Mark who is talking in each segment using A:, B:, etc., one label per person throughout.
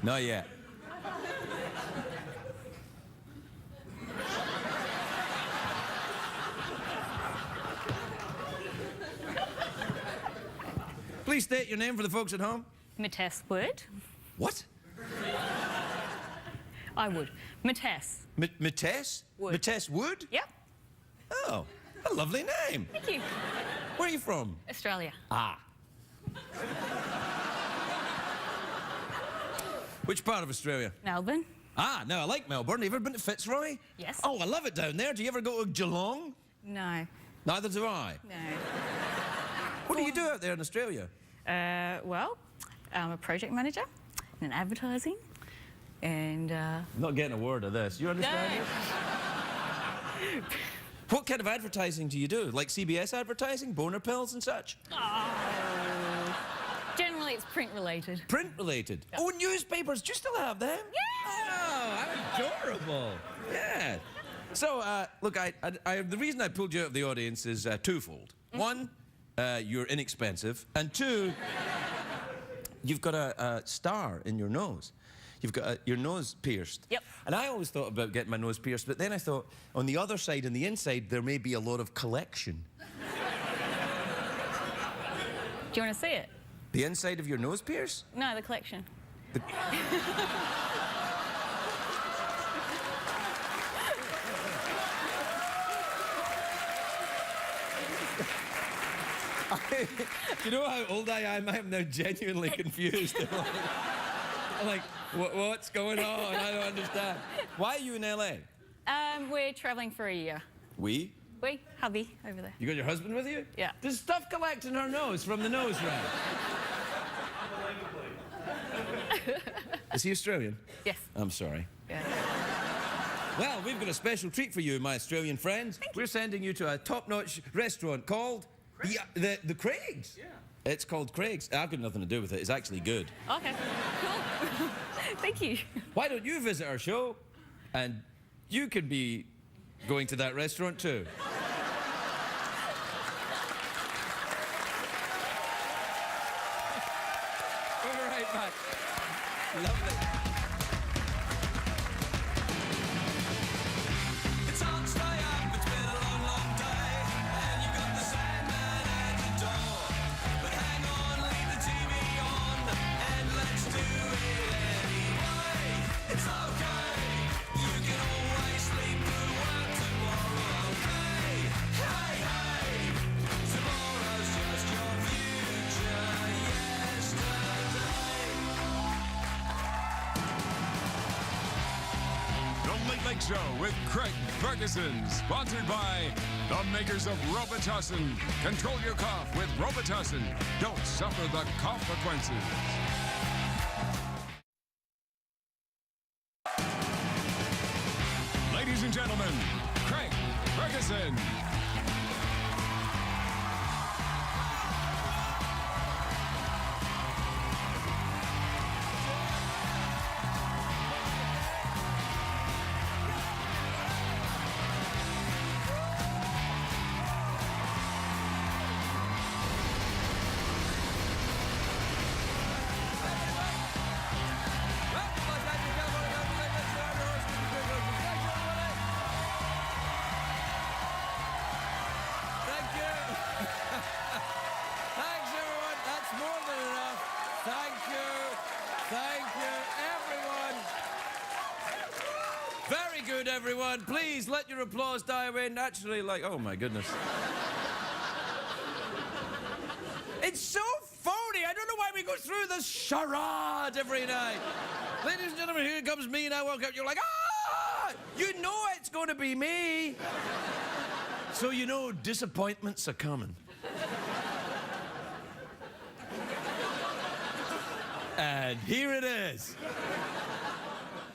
A: Not yet. Please state your name for the folks at home.
B: Matess would.
A: What?
B: I would. Matess.
A: Matess?
B: Wood.
A: Matess Wood?
B: Yep.
A: Oh, a lovely name.
B: Thank you.
A: Where are you from?
B: Australia.
A: Ah. Which part of Australia?
B: Melbourne.
A: Ah, no, I like Melbourne. Have you ever been to Fitzroy?
B: Yes.
A: Oh, I love it down there. Do you ever go to Geelong?
B: No.
A: Neither do I.
B: No.
A: What do you do out there in Australia?
B: Well, I'm a project manager in advertising, and
A: I'm not getting a word of this. You understand this? What kind of advertising do you do? Like CBS advertising, boner pills and such?
B: Oh. Generally, it's print related.
A: Print related?
B: Yeah.
A: Oh, newspapers. Do you still have them?
B: Yeah.
A: Oh, how adorable. Yeah. So, look, the reason I pulled you out of the audience is twofold. One, you're inexpensive. And two, you've got a star in your nose. You've got your nose pierced.
B: Yep.
A: And I always thought about getting my nose pierced, but then I thought, on the other side and the inside, there may be a lot of collection.
B: Do you want to see it?
A: The inside of your nose pierce?
B: No, the collection.
A: Do you know how old I am? I'm now genuinely confused. I'm like, what's going on? I don't understand. Why are you in LA?
B: We're travelling for a year.
A: We?
B: We, hubby, over there.
A: You got your husband with you?
B: Yeah.
A: There's stuff collecting her nose from the nose ring. Is he Australian?
B: Yes.
A: I'm sorry.
B: Yeah.
A: Well, we've got a special treat for you, my Australian friends. We're sending you to a top-notch restaurant called the Craig's. Yeah. It's called Craig's. I've got nothing to do with it. It's actually good.
B: Okay, cool. Thank you.
A: Why don't you visit our show, and you could be going to that restaurant too. We'll be right back. Lovely.
C: It's on, stay up, it's been a long, long day, and you've got the Sandman at the door. But hang on, leave the TV on, and let's do it anyway. It's okay, you can always sleep through work tomorrow, okay? Hey, hey, tomorrow's just your future yesterday.
D: The Late Late Show with Craig Ferguson, sponsored by the makers of Robitussin. Control your cough with Robitussin. Don't suffer the consequences. Ladies and gentlemen, Craig Ferguson.
A: Thank you. Thanks, everyone. That's more than enough. Thank you. Thank you, everyone. Very good, everyone. Please let your applause die away naturally like... Oh, my goodness. It's so phony. I don't know why we go through this charade every night. Ladies and gentlemen, here comes me, and I woke up. You're like, ah! You know it's going to be me. So you know disappointments are coming. And here it is.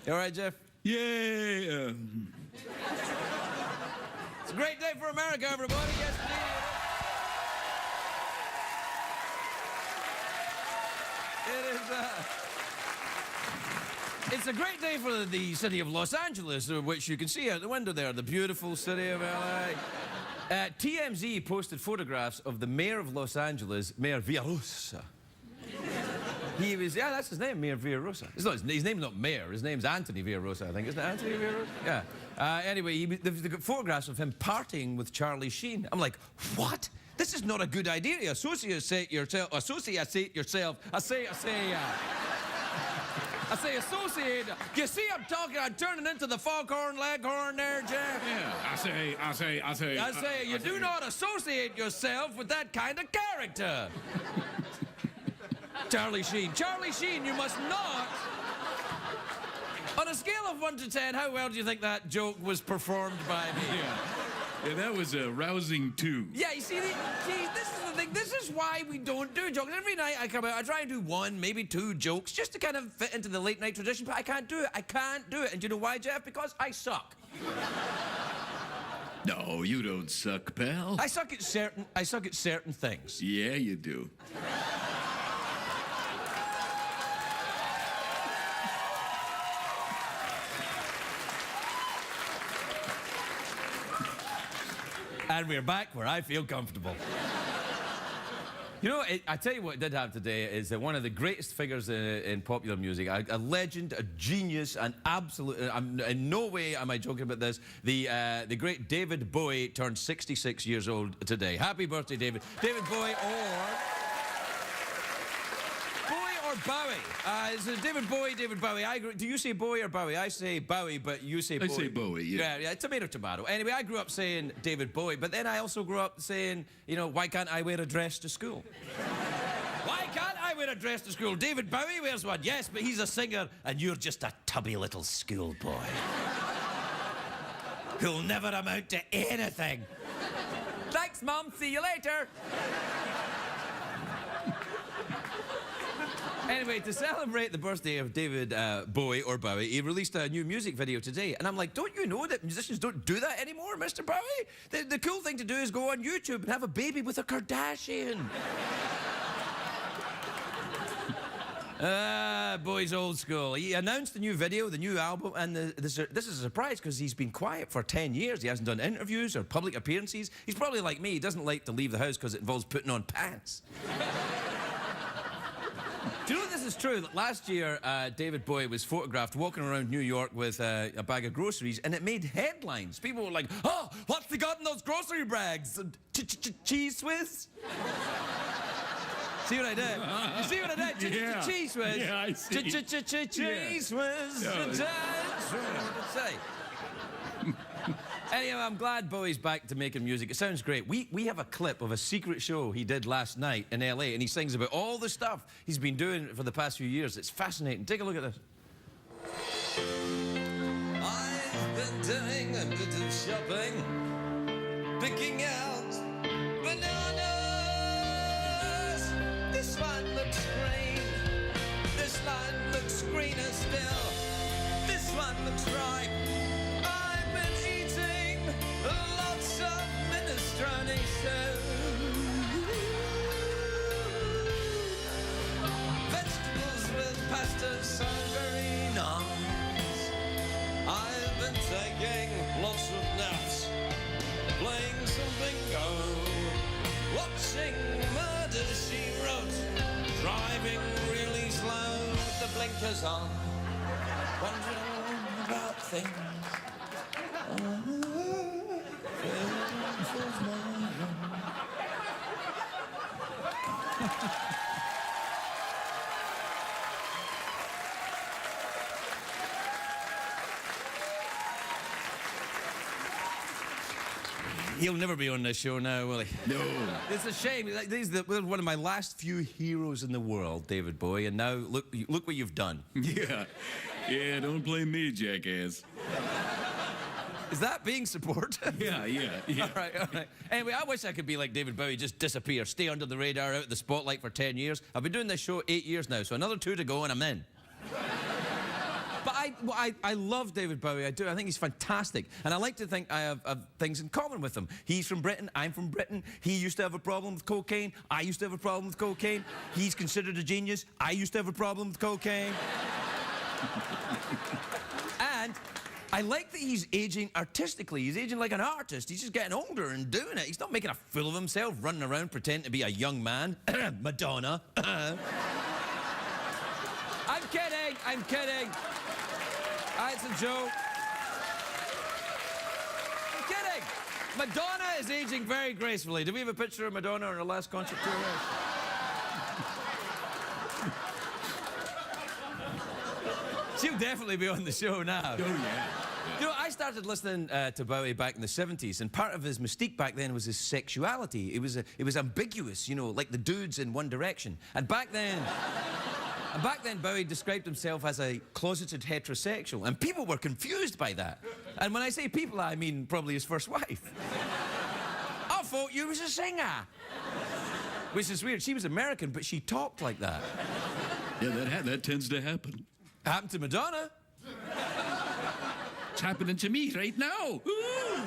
A: You all right, Jeff?
D: Yeah.
A: It's a great day for America, everybody. Yes, indeed. It is, it's a great day for the city of Los Angeles, which you can see out the window there, the beautiful city of LA. TMZ posted photographs of the mayor of Los Angeles, Mayor Villalobos. He was, yeah, that's his name, Mayor Villarosa. It's not, his name's not Mayor, his name's Anthony Villarosa, I think. Isn't it Anthony Villarosa? Yeah. Anyway, they've got photographs of him partying with Charlie Sheen. I'm like, what? This is not a good idea to associate yourself, associate. You see, I'm turning into the foghorn leghorn there, Jack.
E: Yeah, I say,
A: You do not associate yourself with that kind of character. Charlie Sheen, you must not. On a scale of 1 to 10, how well do you think that joke was performed by me?
E: Yeah, that was a rousing 2.
A: Yeah, you see, this is the thing. This is why we don't do jokes. Every night I come out, I try and do 1, maybe 2 jokes just to kind of fit into the late night tradition, but I can't do it. I can't do it. And do you know why, Jeff? Because I suck.
E: No, you don't suck, pal.
A: I suck at certain things.
E: Yeah, you do.
A: And we're back where I feel comfortable. You know, I tell you what it did have today is that one of the greatest figures in popular music, a legend, a genius, an absolute, in no way am I joking about this, the great David Bowie turned 66 years old today. Happy birthday, David. David Bowie or Bowie. So David Bowie. Do you say Bowie or Bowie? I say Bowie, but you say Bowie.
E: I say Bowie, yeah.
A: Yeah, tomato. Anyway, I grew up saying David Bowie, but then I also grew up saying, you know, why can't I wear a dress to school? Why can't I wear a dress to school? David Bowie wears one, yes, but he's a singer, and you're just a tubby little schoolboy who'll never amount to anything. Thanks, Mum. See you later. Anyway, to celebrate the birthday of David Bowie, he released a new music video today. And I'm like, don't you know that musicians don't do that anymore, Mr. Bowie? The cool thing to do is go on YouTube and have a baby with a Kardashian. Bowie's old school. He announced the new video, the new album, and this is a surprise because he's been quiet for 10 years. He hasn't done interviews or public appearances. He's probably like me. He doesn't like to leave the house because it involves putting on pants. Do you know this is true? That last year, David Bowie was photographed walking around New York with a bag of groceries, and it made headlines. People were like, oh, what's they got in those grocery bags? Cheese Swiss? See what I did? You see what I did?
E: Yeah.
A: Cheese Swiss?
E: Yeah, I see.
A: Cheese Swiss? Say. Anyway, I'm glad Bowie's back to making music. It sounds great. We have a clip of a secret show he did last night in LA, and he sings about all the stuff he's been doing for the past few years. It's fascinating. Take a look at this. I've been doing a bit of shopping, picking out bananas. This one looks green. This one looks greener still. This one looks ripe. Lots of minestrone soup. Vegetables with pasta sound very nice. I've been taking lots of naps, playing some bingo, watching Murder, She Wrote, driving really slow with the blinkers on, wondering about things. He'll never be on this show now, will he?
E: No.
A: It's a shame. Like, he's one of my last few heroes in the world, David Bowie, and now look what you've done.
E: Yeah, don't blame me, jackass.
A: Is that being supportive?
E: Yeah.
A: All right. Anyway, I wish I could be like David Bowie, just disappear, stay under the radar, out of the spotlight for 10 years. I've been doing this show 8 years now, so another 2 to go and I'm in. But I love David Bowie, I do. I think he's fantastic. And I like to think I have things in common with him. He's from Britain, I'm from Britain. He used to have a problem with cocaine, I used to have a problem with cocaine. He's considered a genius, I used to have a problem with cocaine. And I like that he's aging artistically. He's aging like an artist. He's just getting older and doing it. He's not making a fool of himself, running around pretending to be a young man. Madonna. kidding. I'm kidding. It's a joke. I'm kidding. Madonna is aging very gracefully. Do we have a picture of Madonna on her last concert tour? She'll definitely be on the show now.
E: Oh, yeah.
A: You know, I started listening to Bowie back in the 70s, and part of his mystique back then was his sexuality. It was ambiguous, you know, like the dudes in One Direction. And back then, Bowie described himself as a closeted heterosexual, and people were confused by that. And when I say people, I mean probably his first wife. I thought you was a singer. Which is weird. She was American, but she talked like that.
E: Yeah, that tends to happen.
A: Happened to Madonna.
E: It's happening to me right now. Ooh.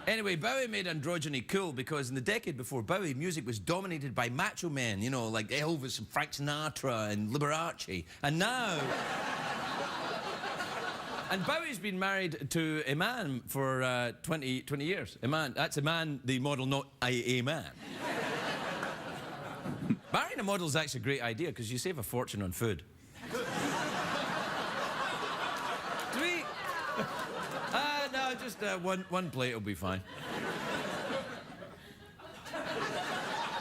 A: Anyway, Bowie made androgyny cool because in the decade before Bowie, music was dominated by macho men, you know, like Elvis and Frank Sinatra and Liberace. And now... And Bowie's been married to a man for 20 years. A man. That's a man, the model, not a man. Marrying a model is actually a great idea because you save a fortune on food. Do we... no, just one plate will be fine.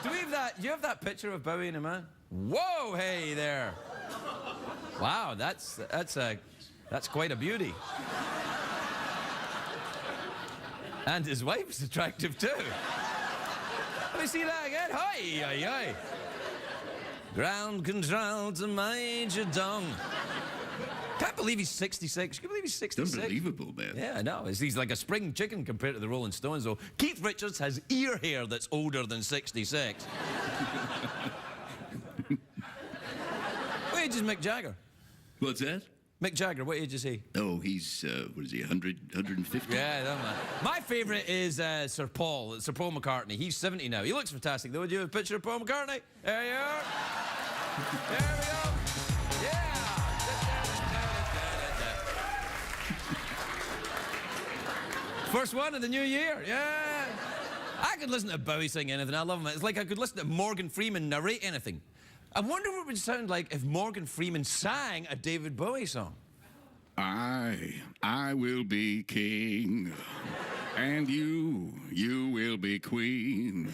A: Do you have that picture of Bowie and a man? Whoa, hey there. Wow, that's quite a beauty. And his wife's attractive too. Let me see that again. Hi, hi, hi. Ground control to Major Dong. Can't believe he's 66. Can you believe he's 66?
E: Unbelievable, man.
A: Yeah, I know. He's like a spring chicken compared to the Rolling Stones, though. Keith Richards has ear hair that's older than 66. What age is Mick Jagger?
E: What's that?
A: Mick Jagger, what age is he?
E: Oh, he's, what is he, 100, 150?
A: Yeah, that man. My favourite is Sir Paul McCartney. He's 70 now. He looks fantastic, though. Do you have a picture of Paul McCartney? There you are. There we go. Yeah. First one of the new year, yeah. I could listen to Bowie sing anything. I love him. It's like I could listen to Morgan Freeman narrate anything. I wonder what it would sound like if Morgan Freeman sang a David Bowie song.
E: I will be king, and you will be queen.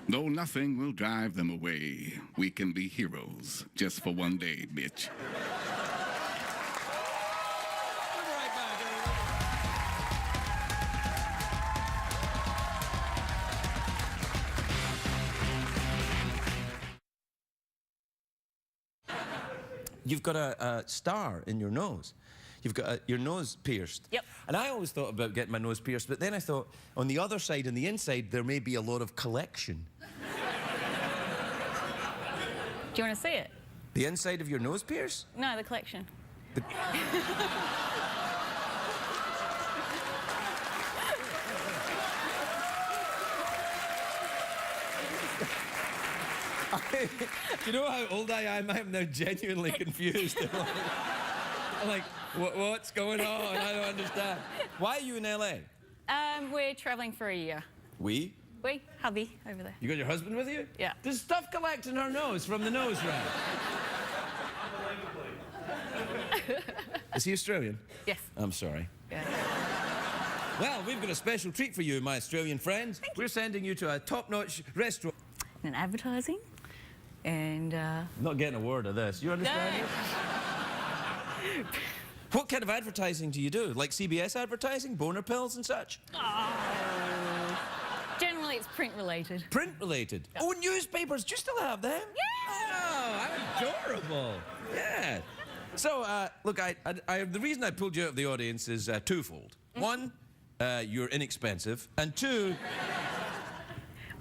E: Though nothing will drive them away, we can be heroes just for one day, bitch.
A: We'll be right back, everybody. You've got a star in your nose. You've got your nose pierced.
B: Yep.
A: And I always thought about getting my nose pierced, but then I thought, on the other side, on the inside, there may be a lot of collection.
B: Do you want to see it?
A: The inside of your nose pierce?
B: No, the collection.
A: Do you know how old I am? I'm now genuinely confused. I'm like, what's going on? I don't understand. Why are you in LA?
B: We're traveling for a year.
A: We?
B: We, hubby, over there.
A: You got your husband with you?
B: Yeah.
A: There's stuff collecting her nose from the nose ring. Is he Australian?
B: Yes.
A: I'm sorry.
B: Yeah.
A: Well, we've got a special treat for you, my Australian friends. We're sending you to a top-notch restaurant.
B: And advertising, and
A: I'm not getting a word of this. You understand
B: No.
A: this? What kind of advertising do you do? Like CBS advertising, boner pills and such?
B: Generally it's print related.
A: Print related.
B: Yep.
A: Oh, newspapers. Do you still have them?
B: Yeah.
A: Oh, how adorable. Yeah. So, look, the reason I pulled you out of the audience is twofold. One, you're inexpensive, and two...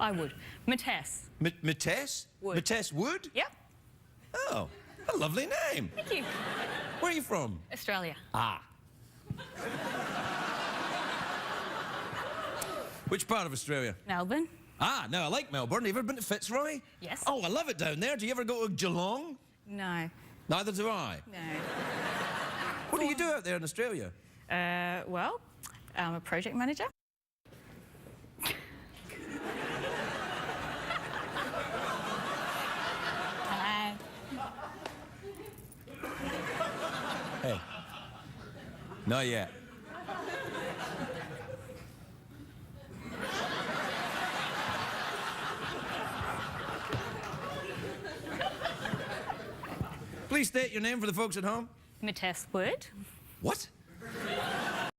B: I would. Matess.
A: Matess?
B: Wood.
A: Matess Wood?
B: Yep.
A: Oh, a lovely name.
B: Thank you.
A: Where are you from?
B: Australia.
A: Ah. Which part of Australia?
B: Melbourne.
A: Ah, no, I like Melbourne. Have you ever been to Fitzroy?
B: Yes.
A: Oh, I love it down there. Do you ever go to Geelong?
B: No.
A: Neither do I.
B: No.
A: What do you do out there in Australia?
B: Well, I'm a project manager.
A: Not yet. Please state your name for the folks at home.
B: Matess Wood.
A: What?